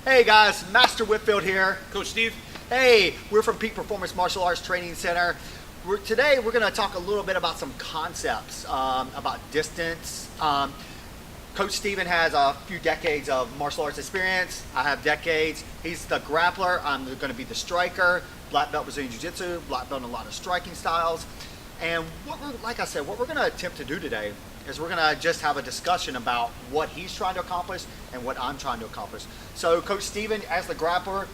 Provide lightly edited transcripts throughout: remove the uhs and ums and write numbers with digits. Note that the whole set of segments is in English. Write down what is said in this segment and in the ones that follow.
Hey guys, Master Whitfield here. Coach Steve. Hey, we're from Peak Performance Martial Arts Training Center. Today we're going to talk a little bit about some concepts about distance. Coach Stephen has a few decades of martial arts experience. I have decades. He's the grappler. I'm going to be the striker. Black belt Brazilian Jiu-Jitsu, black belt in a lot of striking styles. And what we're going to attempt to do today is we're going to just have a discussion about what he's trying to accomplish and what I'm trying to accomplish. So Coach Stephen, as the grappler,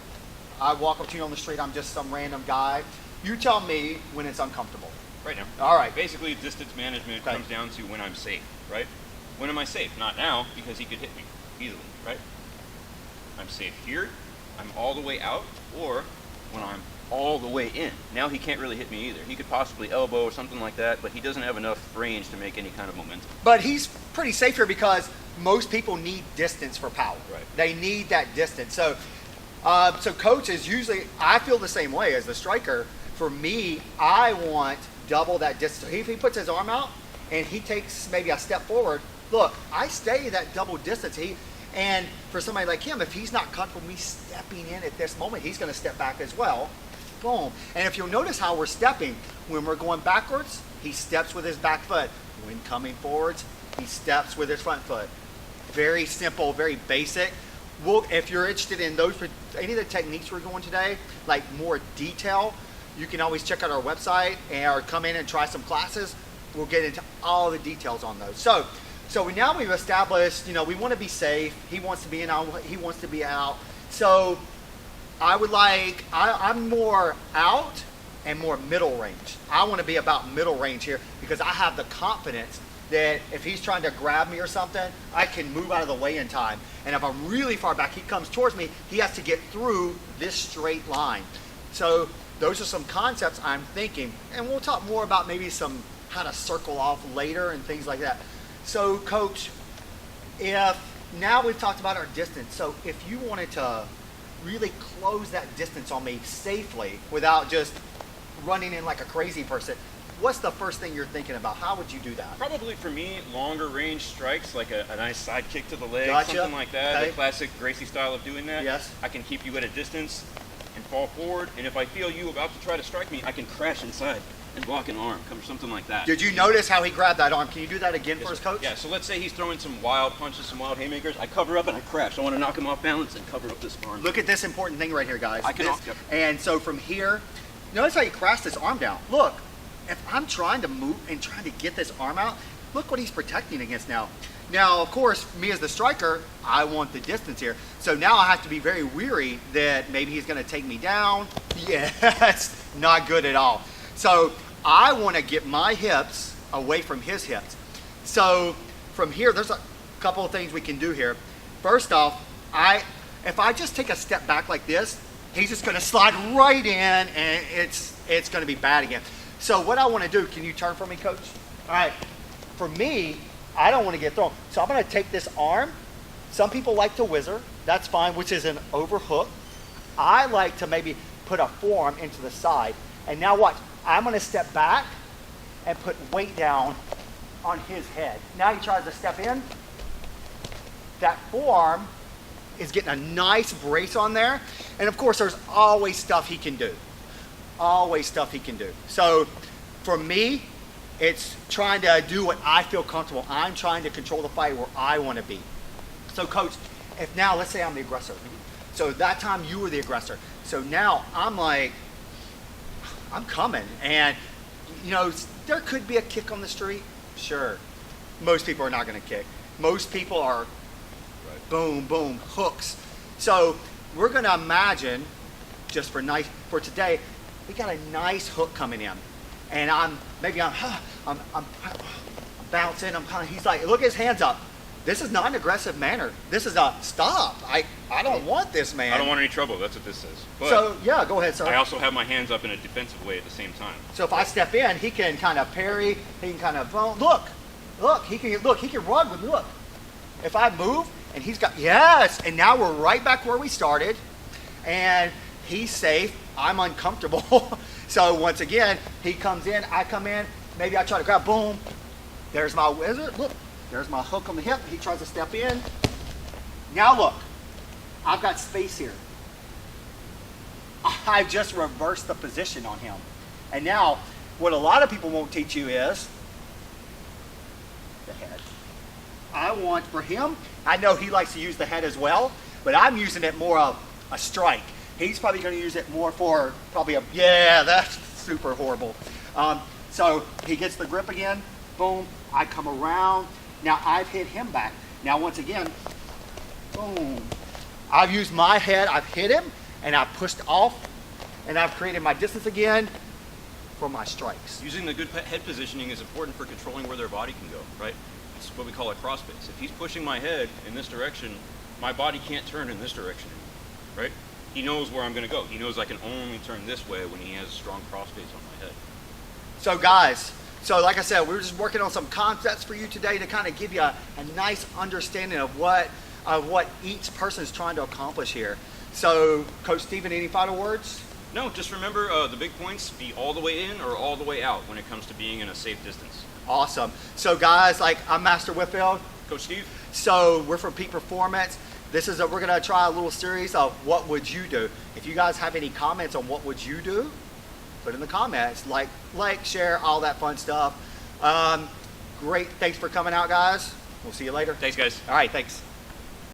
I walk up to you on the street, I'm just some random guy. You tell me when it's uncomfortable. Right now. All right. Basically, distance management comes down to when I'm safe, right? When am I safe? Not now, because he could hit me easily, right? I'm safe here, I'm all the way out, or when I'm all the way in. Now he can't really hit me either. He could possibly elbow or something like that, but he doesn't have enough range to make any kind of momentum. But he's pretty safe here because most people need distance for power. Right. They need that distance. So, so coach is usually, I feel the same way as the striker. For me, I want double that distance. If he puts his arm out and he takes maybe a step forward, look, I stay that double distance. And for somebody like him, if he's not comfortable me stepping in at this moment, he's going to step back as well. Boom. And if you'll notice how we're stepping, when we're going backwards, he steps with his back foot. When coming forwards, he steps with his front foot. Very simple, very basic. If you're interested in any of the techniques we're going today, like more detail, you can always check out our website or come in and try some classes. We'll get into all the details on those. So now we've established, we want to be safe. He wants to be in, he wants to be out. So I'm more out and more middle range. I want to be about middle range here because I have the confidence that if he's trying to grab me or something, I can move out of the way in time. And if I'm really far back, he comes towards me, he has to get through this straight line. So those are some concepts I'm thinking. And we'll talk more about maybe some how to circle off later and things like that. So coach, now we've talked about our distance. So if you wanted to really close that distance on me safely without just running in like a crazy person, what's the first thing you're thinking about? How would you do that? Probably for me, longer range strikes, like a nice side kick to the leg, Gotcha. something like that. Okay. The classic Gracie style of doing that. Yes. I can keep you at a distance and fall forward, and if I feel you about to try to strike me, I can crash inside and block an arm, or something like that. Did you notice how he grabbed that arm? Can you do that again for us, coach? Yeah, so let's say he's throwing some wild punches, some wild haymakers. I cover up and I crash. I want to knock him off balance and cover up this arm. Look at this important thing right here, guys. Yep. And so from here, notice how he crashed this arm down. Look, if I'm trying to move and trying to get this arm out, look what he's protecting against now. Now, of course, me as the striker, I want the distance here. So now I have to be very weary that maybe he's going to take me down. Yeah, that's not good at all. So I want to get my hips away from his hips. So from here, there's a couple of things we can do here. First off, if I just take a step back like this, he's just going to slide right in, and it's going to be bad again. So what I want to do, can you turn for me, coach? All right. For me, I don't want to get thrown. So I'm going to take this arm. Some people like to whizzer. That's fine, which is an overhook. I like to maybe put a forearm into the side. And now watch. I'm going to step back and put weight down on his head. Now he tries to step in. That forearm is getting a nice brace on there. And of course, there's always stuff he can do. Always stuff he can do. So for me, it's trying to do what I feel comfortable. I'm trying to control the fight where I want to be. So coach, if now, let's say I'm the aggressor. So that time you were the aggressor. So now I'm like, I'm coming. And, there could be a kick on the street. Sure. Most people are not going to kick. Most people are boom, boom, hooks. So we're going to imagine, just for today, we got a nice hook coming in. And I'm bouncing. He's like, look at his hands up. This is not an aggressive manner. This is a stop. I don't want this, man. I don't want any trouble. That's what this says. But so yeah, go ahead, sir. I also have my hands up in a defensive way at the same time. So if I step in, he can kind of parry. He can kind of look. He can run with me. Look. If I move and he's got and now we're right back where we started, and he's safe. I'm uncomfortable. So once again, he comes in. I come in. Maybe I try to grab. Boom. There's my whizzer. Look. There's my hook on the hip. He tries to step in. Now look. I've got space here. I've just reversed the position on him. And now, what a lot of people won't teach you is the head. I want for him, I know he likes to use the head as well, but I'm using it more of a strike. He's probably going to use it more for probably a, yeah, that's super horrible. So he gets the grip again, boom, I come around. Now I've hit him back. Now once again, boom. I've used my head, I've hit him, and I've pushed off, and I've created my distance again for my strikes. Using the good head positioning is important for controlling where their body can go, right? It's what we call a cross base. If he's pushing my head in this direction, my body can't turn in this direction anymore, right? He knows where I'm going to go. He knows I can only turn this way when he has a strong cross base on my head. So guys, so like I said, we're just working on some concepts for you today to kind of give you a nice understanding of what each person is trying to accomplish here. So, Coach Stephen, any final words? No, just remember the big points, be all the way in or all the way out when it comes to being in a safe distance. Awesome. So guys, like I'm Master Whitfield. Coach Steve. So we're from Peak Performance. We're gonna try a little series of what would you do. If you guys have any comments on what would you do, put in the comments, like, share, all that fun stuff. Great, thanks for coming out, guys. We'll see you later. Thanks, guys. All right, thanks.